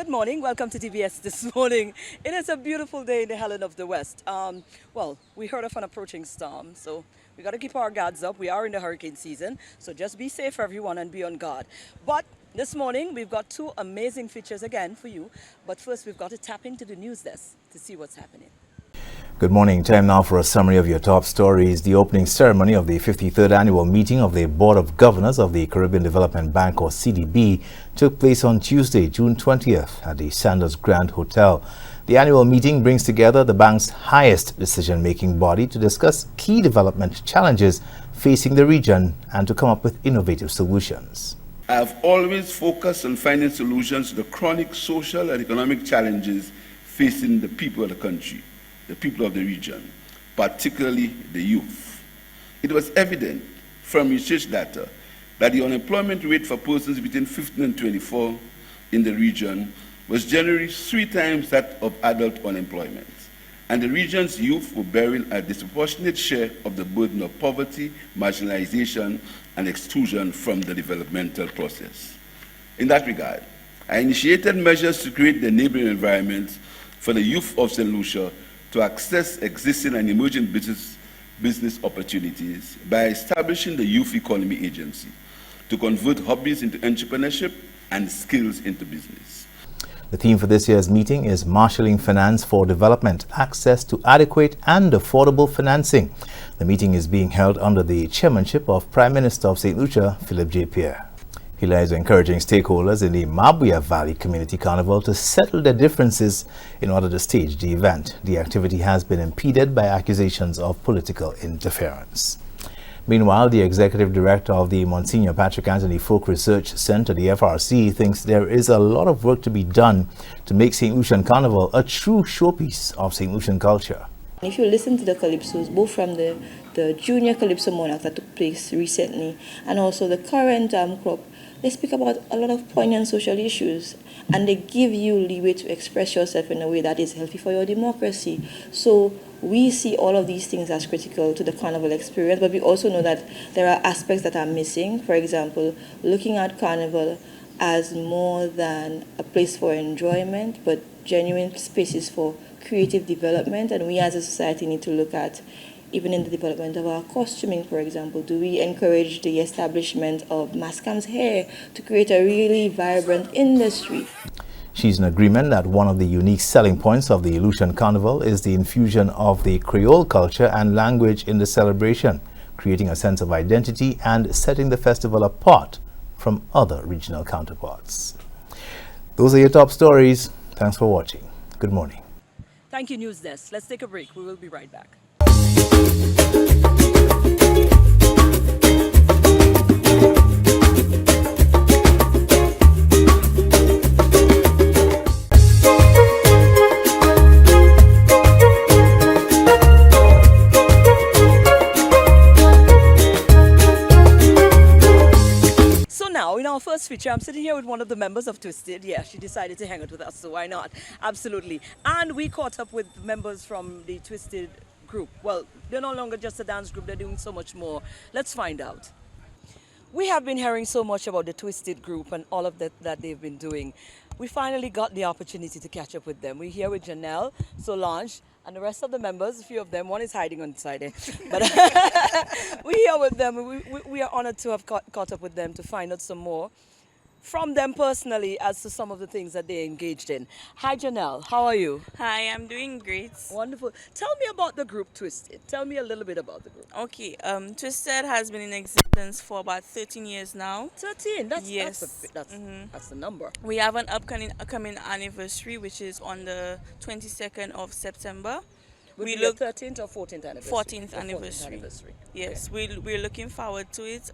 Good morning. Welcome to TBS this morning. It is a beautiful day in the Helen of the West. We heard of an approaching storm, so we got to keep our guards up. We are in the hurricane season, so just be safe, everyone, and be on guard. But this morning, we've got two amazing features again for you. But first, we've got to tap into the news desk to see what's happening. Good morning. Time now for a summary of your top stories. The opening ceremony of the 53rd annual meeting of the Board of Governors of the Caribbean Development Bank, or CDB, took place on Tuesday, June 20th at the Sanders Grand Hotel. The annual meeting brings together the bank's highest decision-making body to discuss key development challenges facing the region and to come up with innovative solutions. I have always focused on finding solutions to the chronic social and economic challenges facing the people of the country, the people of the region, particularly the youth. It was evident from research data that the unemployment rate for persons between 15 and 24 in the region was generally 3 times that of adult unemployment, and the region's youth were bearing a disproportionate share of the burden of poverty, marginalization, and exclusion from the developmental process. In that regard, I initiated measures to create the enabling environment for the youth of St. Lucia to access existing and emerging business opportunities by establishing the Youth Economy Agency to convert hobbies into entrepreneurship and skills into business. The theme for this year's meeting is Marshalling Finance for Development, Access to Adequate and Affordable Financing. The meeting is being held under the chairmanship of Prime Minister of St. Lucia, Philip J. Pierre. He is encouraging stakeholders in the Mabuya Valley Community Carnival to settle their differences in order to stage the event. The activity has been impeded by accusations of political interference. Meanwhile, the executive director of the Monsignor Patrick Anthony Folk Research Center, the FRC, thinks there is a lot of work to be done to make St. Lucian Carnival a true showpiece of St. Lucian culture. If you listen to the calypsos, both from the junior calypso monarch that took place recently and also the current crop, they speak about a lot of poignant social issues, and they give you leeway to express yourself in a way that is healthy for your democracy. So we see all of these things as critical to the carnival experience, but we also know that there are aspects that are missing. For example, looking at carnival as more than a place for enjoyment, but genuine spaces for creative development. And we as a society need to look at, even in the development of our costuming, for example, do we encourage the establishment of Mascam's hair to create a really vibrant industry? She's in agreement that one of the unique selling points of the Lucian Carnival is the infusion of the Creole culture and language in the celebration, creating a sense of identity and setting the festival apart from other regional counterparts. Those are your top stories. Thanks for watching. Good morning. Thank you, News Desk. Let's take a break. We will be right back. In our first feature, I'm sitting here with one of the members of Twisted. Yeah, she decided to hang out with us, so why not? Absolutely. And we caught up with members from the Twisted group. Well, they're no longer just a dance group, they're doing so much more. Let's find out. We have been hearing so much about the Twisted group and all of that they've been doing. We finally got the opportunity to catch up with them. We're here with Janelle, Solange, and the rest of the members. A few of them, one is hiding on the side there. But we're here with them. We are honored to have caught up with them to find out some more from them personally as to some of the things that they engaged in. Hi Janelle, how are you? Hi, I'm doing great. Wonderful. Tell me about the group Twisted. Tell me a little bit about the group. Okay, Twisted has been in existence for about 13 years now. 13? Yes. That's the number. We have an upcoming anniversary, which is on the 22nd of September. We look 13th or 14th anniversary? 14th anniversary. Yes, okay. we're looking forward to it.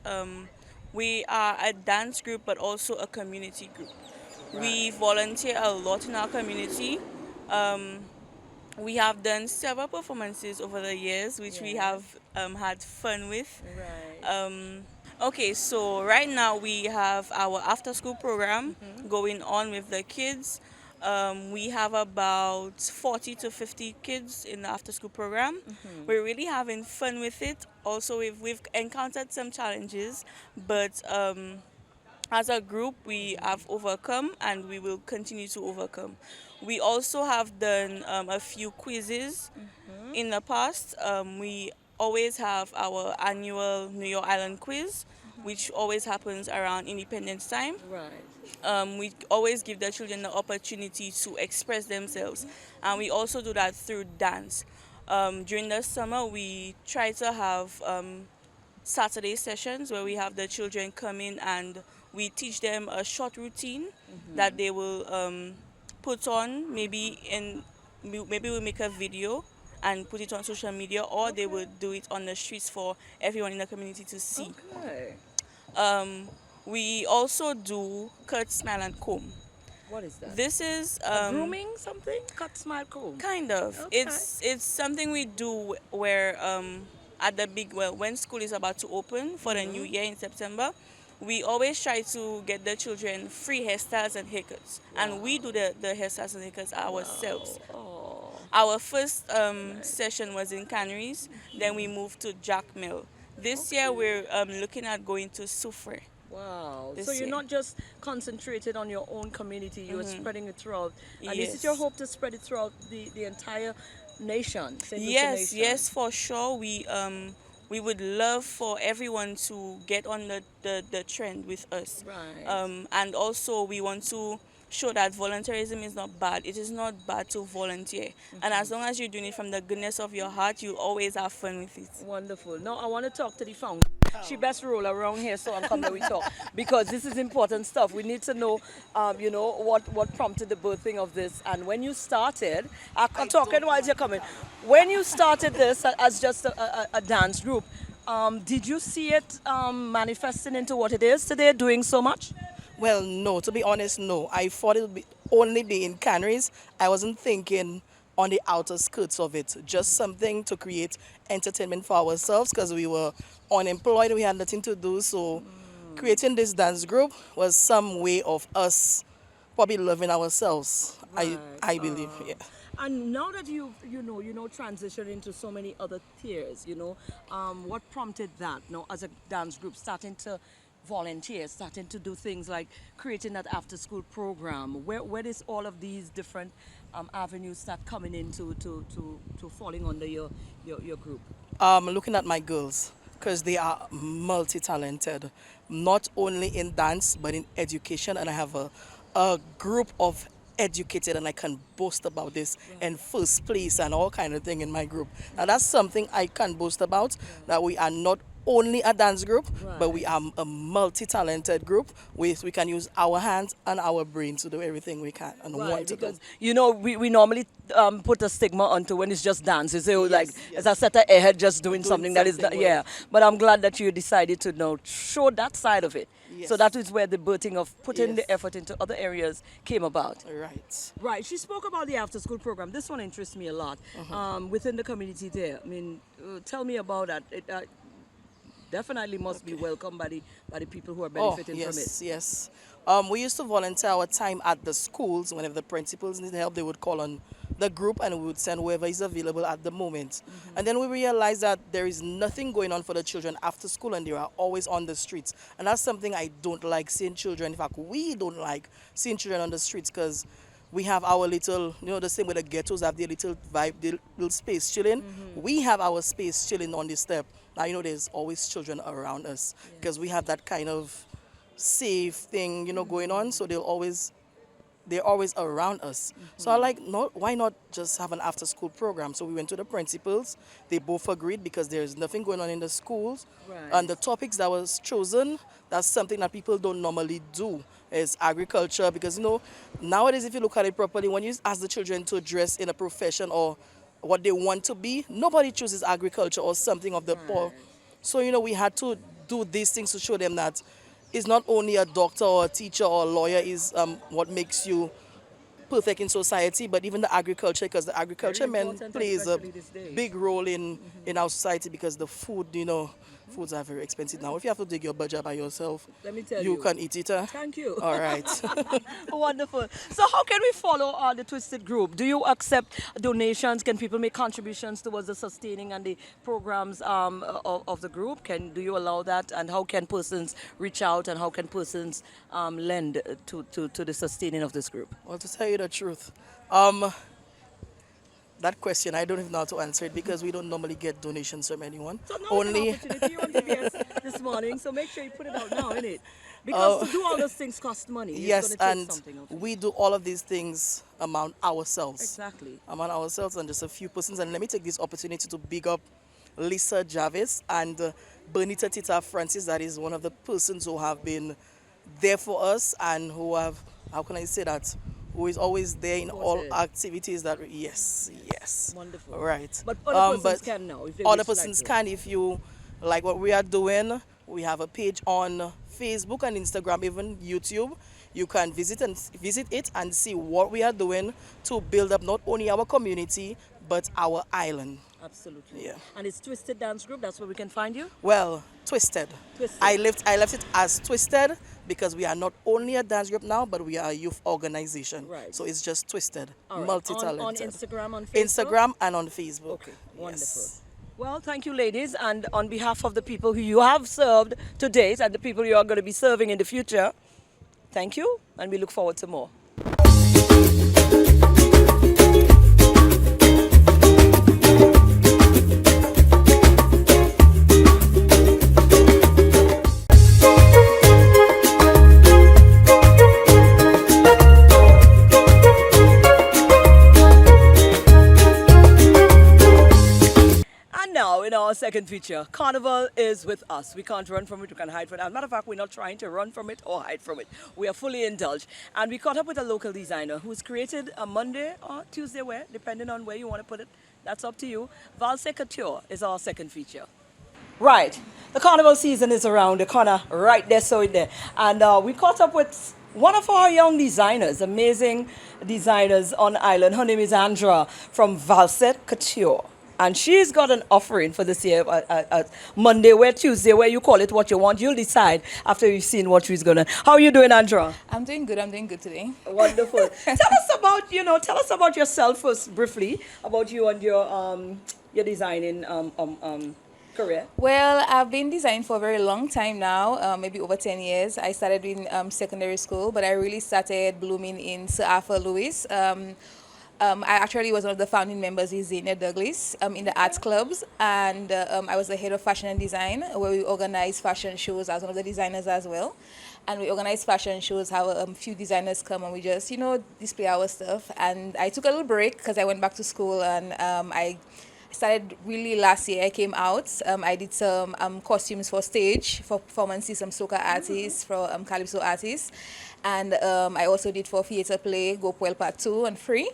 We are a dance group, but also a community group. Right. We volunteer a lot in our community. We have done several performances over the years, which we have had fun with. Right. Okay, so right now we have our after-school program going on with the kids. We have about 40 to 50 kids in the after-school program. We're really having fun with it. Also, we've encountered some challenges, but as a group, we have overcome and we will continue to overcome. We also have done a few quizzes in the past. We always have our annual New York Island quiz, which always happens around Independence time. Right. We always give the children the opportunity to express themselves, and we also do that through dance. During the summer, we try to have Saturday sessions where we have the children come in and we teach them a short routine that they will put on. Maybe we make a video and put it on social media, or they would do it on the streets for everyone in the community to see. Okay. Um, we also do cut, smile, and comb. What is that? This is Grooming something? Cut, smile, comb. kind of. Okay. It's something we do where at the when school is about to open for the new year in September, we always try to get the children free hairstyles and haircuts, and we do the hairstyles and haircuts ourselves. Oh. Our first session was in Canaries, then we moved to Jack Mill. This year we're looking at going to Soufre. Wow. This So you're year. not just concentrated on your own community, you're spreading it throughout. And is it Yes. your hope to spread it throughout the entire nation? St. Lucia Yes, nation? yes, for sure. We would love for everyone to get on the trend with us. Right. And also we want to show that volunteerism is not bad. It is not bad to volunteer. And as long as you're doing it from the goodness of your heart, you'll always have fun with it. Wonderful. Now I want to talk to the founder. She best roll around here so I'm coming we talk because this is important stuff. We need to know, what prompted the birthing of this and when you started. I'm talking while you're coming. When you started this as just a dance group, did you see it manifesting into what it is today, doing so much? Well, no, to be honest, no. I thought it would only be in Canaries. I wasn't thinking on the outer skirts of it. Just something to create entertainment for ourselves because we were unemployed. We had nothing to do. So creating this dance group was some way of us probably loving ourselves. I believe, yeah. And now that you transitioned into so many other tiers, what prompted that? As a dance group, starting to volunteer, starting to do things like creating that after-school program. Where does all of these different avenues start coming into to falling under your group? Looking at my girls, because they are multi-talented, not only in dance but in education, and I have a group of educated, and I can boast about this, in first place and all kind of thing in my group. Now that's something I can boast about, that we are not only a dance group, but we are a multi-talented group. We can use our hands and our brains to do everything we can and want to do. Because we normally put a stigma onto when it's just dance. You say, as a set of ahead just doing something that is something yeah. But I'm glad that you decided to now show that side of it. Yes. So that is where the birthing of putting Yes. the effort into other areas came about. Right. Right. She spoke about the after school program. This one interests me a lot. Within the community there. I mean, tell me about that. It definitely must be welcomed by the people who are benefiting from it. Yes. We used to volunteer our time at the schools. Whenever the principals needed help, they would call on the group and we would send whoever is available at the moment. And then we realized that there is nothing going on for the children after school and they are always on the streets. And that's something I don't like seeing children. In fact, we don't like seeing children on the streets because we have our little, the same way the ghettos have their little vibe, their little space chilling. We have our space chilling on the step. Now, there's always children around us because we have that kind of safe thing, going on. So they're always around us. So I like, why not just have an after school program? So we went to the principals. They both agreed because there's nothing going on in the schools. Right. And the topics that was chosen, that's something that people don't normally do, is agriculture. Because, nowadays if you look at it properly, when you ask the children to dress in a profession or what they want to be, nobody chooses agriculture or something of the poor. So, we had to do these things to show them that it's not only a doctor or a teacher or a lawyer is what makes you perfect in society, but even the agriculture, because the agriculture man important, plays a especially these days. big role in our society because the food, Foods are very expensive now. If you have to dig your budget by yourself, Let me tell you you. can eat it. Thank you. All right. Wonderful. So how can we follow the Twisted Group? Do you accept donations? Can people make contributions towards the sustaining and the programs of the group? Do you allow that? And how can persons reach out and how can persons lend to the sustaining of this group? Well, to tell you the truth, that question, I don't even know how to answer it because we don't normally get donations from anyone. So now Only is an opportunity. You're on PBS this morning, so make sure you put it out now, innit? Because to do all those things cost money. It's yes, gonna take and something, okay? we do all of these things among ourselves. Exactly. Among ourselves and just a few persons. And let me take this opportunity to big up Lisa Jarvis and Bernita Tita Francis. That is one of the persons who have been there for us and who have, how can I say that, who is always there in all activities that yes. Wonderful. Right. But other persons but can now. If they other wish to like persons to. can if you like what we are doing. We have a page on Facebook and Instagram, even YouTube. You can visit it and see what we are doing to build up not only our community but our island. Absolutely. Yeah. And it's Twisted Dance Group. That's where we can find you. Well, Twisted. Twisted. I left it as Twisted because we are not only a dance group now, but we are a youth organization. Right. So it's just Twisted, All right. multi-talented. On Instagram, on Facebook. Instagram and on Facebook. Okay. Wonderful. Yes. Well, thank you, ladies, and on behalf of the people who you have served to date and the people you are going to be serving in the future, thank you, and we look forward to more. Now, in our second feature, Carnival is with us. We can't run from it, we can't hide from it. As a matter of fact, we're not trying to run from it or hide from it. We are fully indulged. And we caught up with a local designer who's created a Monday or Tuesday wear, depending on where you want to put it. That's up to you. Valcent Couture is our second feature. Right. The Carnival season is around the corner, right there, so there. And we caught up with one of our young designers, amazing designers on island. Her name is Andra from Valcent Couture. And she's got an offering for this year, Monday, where Tuesday, where you call it what you want. You'll decide after you've seen what she's going to. How are you doing, Andra? I'm doing good today. Wonderful. Tell us about yourself first, briefly, about you and your designing career. Well, I've been designing for a very long time now, maybe over 10 years. I started in secondary school, but I really started blooming in Sir Arthur Lewis. I actually was one of the founding members with Xenia Douglas in the arts clubs, and I was the head of fashion and design, where we organized fashion shows. I was one of the designers as well, and we organized fashion shows, have a few designers come and we just, display our stuff. And I took a little break because I went back to school, and I started really last year. I came out. I did some costumes for stage, for performances, some soca artists, for calypso artists. And I also did for theater play, Go Puel Part 2 and Free.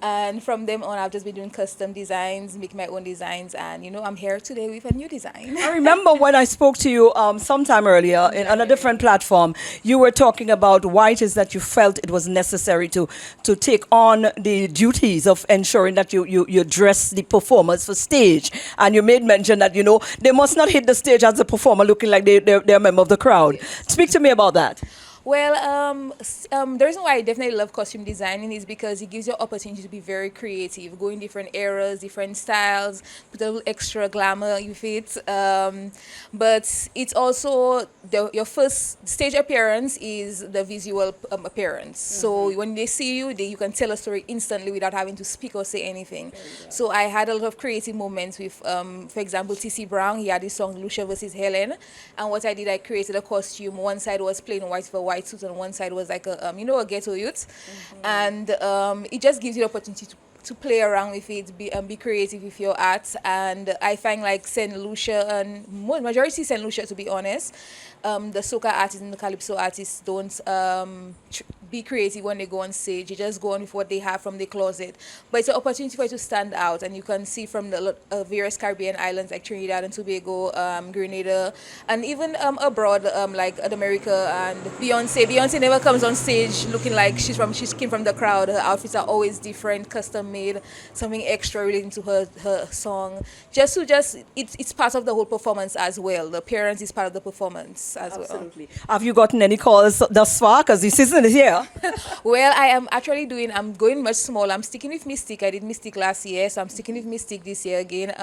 And from them on, I've just been doing custom designs, making my own designs. And, I'm here today with a new design. I remember when I spoke to you sometime earlier on a different platform, you were talking about why it is that you felt it was necessary to take on the duties of ensuring that you dress the performers for stage. And you made mention that, they must not hit the stage as a performer looking like they're a member of the crowd. Yes. Speak to me about that. Well, the reason why I definitely love costume designing is because it gives you opportunity to be very creative, go in different eras, different styles, put a little extra glamour with it. But it's also your first stage appearance is the visual appearance. Mm-hmm. So when they see you, you can tell a story instantly without having to speak or say anything. So I had a lot of creative moments with, for example, T.C. Brown. He had his song Lucia versus Helen. And what I did, I created a costume. One side was plain white for white suit, and one side was like a ghetto youth. Mm-hmm. And it just gives you the opportunity to play around with it, be creative with your art. And I find like St. Lucia, and majority St. Lucia, to be honest, the soca artists and the calypso artists be creative when they go on stage. You just go on with what they have from the closet. But it's an opportunity for you to stand out, and you can see from the various Caribbean islands like Trinidad and Tobago, Grenada, and even abroad, like America and Beyonce. Beyonce never comes on stage looking like she came from the crowd. Her outfits are always different, custom made, something extra relating to her song. It's part of the whole performance as well. The appearance is part of the performance as well. Absolutely. Have you gotten any calls thus far? Because the season is here. Well, I am actually I'm going much smaller. I'm sticking with Mystique. I did Mystique last year, so I'm sticking with Mystique this year again.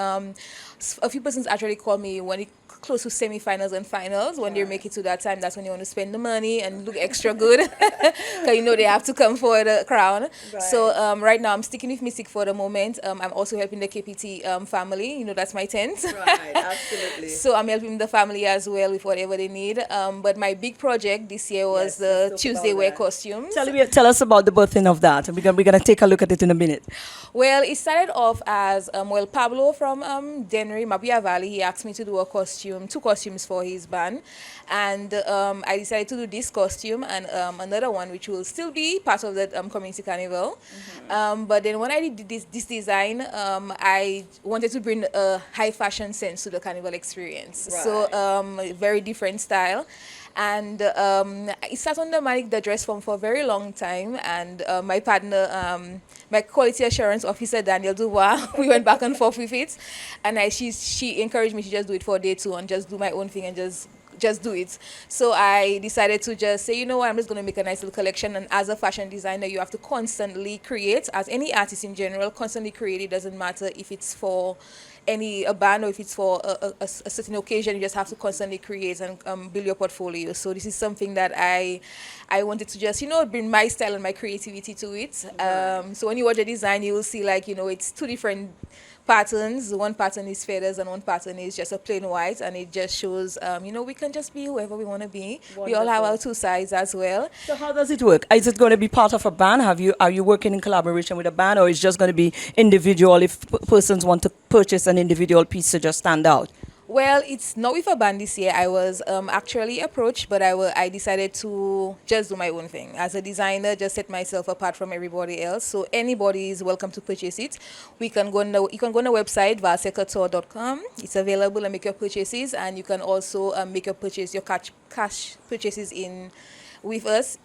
A few persons actually call me when it close to semi-finals and finals. When they make it to that time, that's when you want to spend the money and look extra good, because you know they have to come for the crown. Right. So right now I'm sticking with Mystique for the moment. I'm also helping the KPT family. You know, that's my tent. Right, absolutely. So I'm helping the family as well with whatever they need. But my big project this year was the Tuesday wear costumes. Tell us about the birthing of that. We're gonna take a look at it in a minute. Well, it started off as Pablo from Dennery, Mabia Valley. He asked me to do two costumes for his band, and I decided to do this costume and another one which will still be part of the community carnival. But then when I did this design, I wanted to bring a high fashion sense to the carnival experience. Right. So very different style. And it sat under the dress form for a very long time, and my partner, my quality assurance officer, Daniel Dubois, we went back and forth with it, and she encouraged me to just do it for day 2 and just do my own thing and just do it. So I decided to just say, you know what, I'm just going to make a nice little collection. And as a fashion designer, you have to constantly create. As any artist in general, constantly create. It doesn't matter if it's for a band or if it's for a certain occasion. You just have to constantly create and build your portfolio. So this is something that I wanted to just, bring my style and my creativity to it. So when you watch a design, you will see it's 2 different patterns. One pattern is feathers and one pattern is just a plain white, and it just shows we can just be whoever we want to be. Wonderful. We all have our 2 sides as well. So how does it work? Is it going to be part of a band? Are you working in collaboration with a band, or is it just going to be individual if persons want to purchase an individual piece to just stand out? Well, it's not with a band this year. I was actually approached, but I decided to just do my own thing. As a designer, just set myself apart from everybody else. So anybody is welcome to purchase it. You can go on the website, valsecator.com. It's available, and make your purchases. And you can also make your cash purchases with us.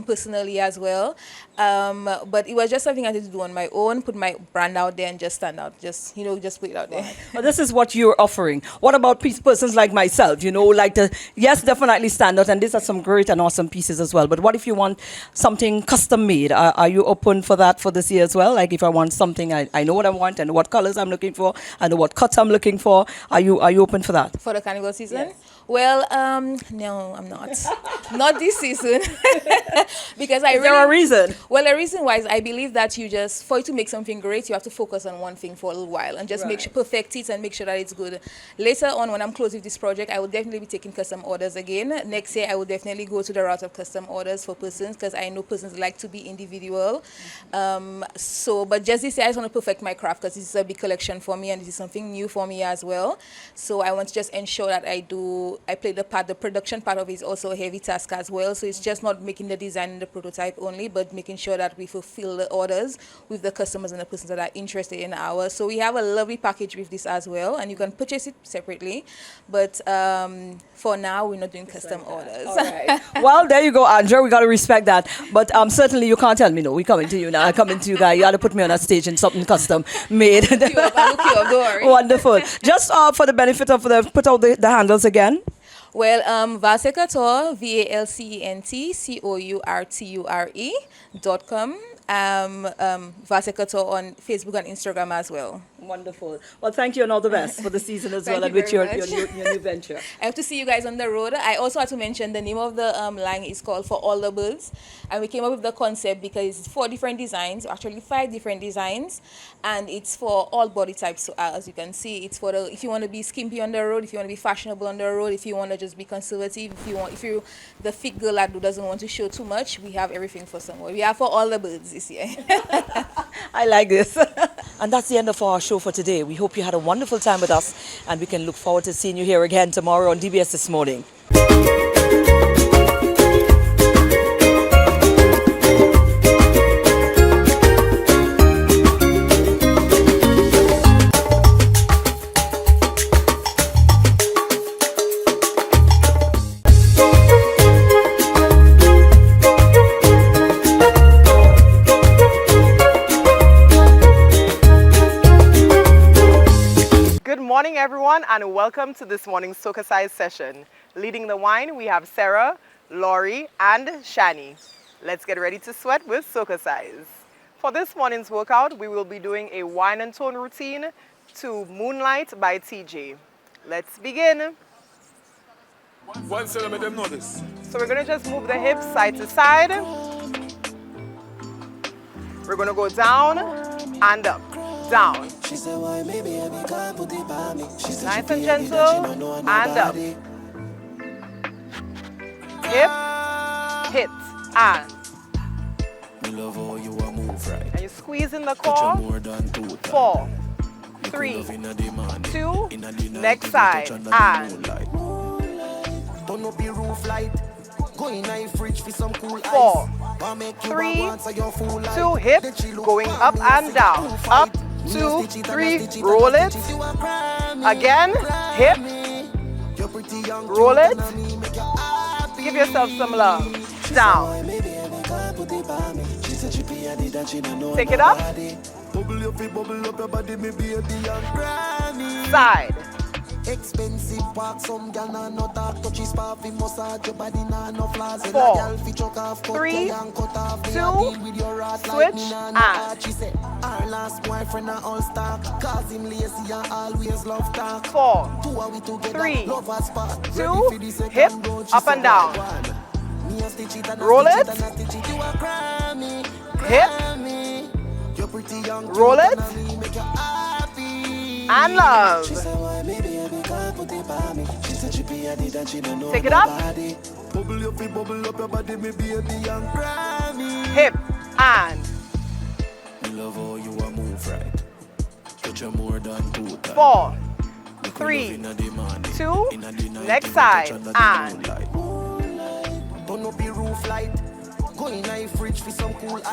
Personally as well, but it was just something I had to do on my own, put my brand out there and just stand out, just put it out there. Well, this is what you're offering. What about persons like myself, definitely stand out, and these are some great and awesome pieces as well, but what if you want something custom made? Are you open for that for this year as well? Like if I want something, I know what I want, and what colors I'm looking for, I know what cuts I'm looking for. Are you open for that? For the carnival season? Yes. Well, no, I'm not. Not this season. Because Is there a reason? Well, the reason why is I believe that for you to make something great, you have to focus on one thing for a little while and just perfect it and make sure that it's good. Later on, when I'm close with this project, I will definitely be taking custom orders again. Next year, I will definitely go to the route of custom orders for persons, because I know persons like to be individual. But just this year, I just want to perfect my craft, because this is a big collection for me and this is something new for me as well. So I want to just ensure that I play the part. The production part of it is also a heavy task as well. So it's just not making the design and the prototype only, but making sure that we fulfill the orders with the customers and the persons that are interested in ours. So we have a lovely package with this as well, and you can purchase it separately. But for now, we're not doing custom orders. All right. Well, there you go, Andra. We got to respect that. But certainly you can't tell me no. We're coming to you now. I'm coming to you guys. You got to put me on a stage in something custom made. Don't worry. Wonderful. Just for the benefit of put out the handles again. Well, Valsecator, VALCENTCOURTURE.com. Valsecator on Facebook and Instagram as well. Wonderful. Well, thank you, and all the best for the season as well, and with your new venture. I have to see you guys on the road. I also have to mention the name of the line is called For All the Birds, and we came up with the concept because it's 4 different designs, actually 5 different designs, and it's for all body types. So as you can see, it's for if you want to be skimpy on the road, if you want to be fashionable on the road, if you want to just be conservative, if you're the fit girl that doesn't want to show too much, we have everything for someone. We have for all the birds this year. I like this. And that's the end of our show for today. We hope you had a wonderful time with us, and we can look forward to seeing you here again tomorrow on DBS This Morning. morning, everyone, and welcome to this morning's SocaCize session. Leading the wine, we have Sarah, Laurie, and Shani. Let's get ready to sweat with SocaCize. For this morning's workout, we will be doing a wine and tone routine to Moonlight by TJ. Let's begin. One second, let them know this. So we're going to just move the hips side to side. We're going to go down and up, down. Nice and gentle, and up. Hip, hit, and. And you squeeze in the core. 4, 3, 2, next side, and. 4, 3, 2, hip, going up and down. Up, 2, 3, roll it. Again, hip, roll it. Give yourself some love. Down. Take it up. Side. Expensive park, some gal na no talk, touchy spa fi massage your body na no flaws. 4, 3, 2, switch, and. She say our last boyfriend a all star, cause him lazy and always love talk. 4, 3, 2, hip, up and down. Roll it. Hip. Roll it. And love. Take it up. Hip and. 4, 3, 2, next side, and.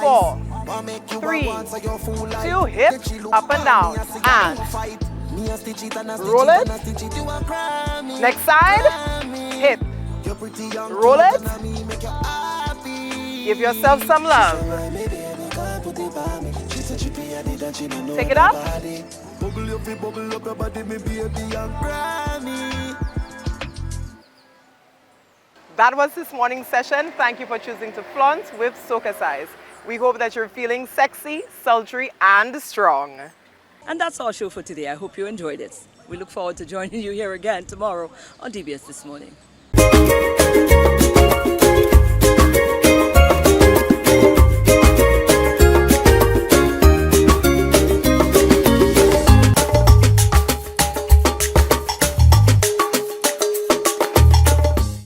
4, 3, 2, hip, up and down, and. Roll it. Next side, hip. Roll it. Give yourself some love. Take it up. That was this morning's session. Thank you for choosing to flaunt with SocaCize. We hope that you're feeling sexy, sultry, and strong. And that's our show for today. I hope you enjoyed it. We look forward to joining you here again tomorrow on DBS This Morning.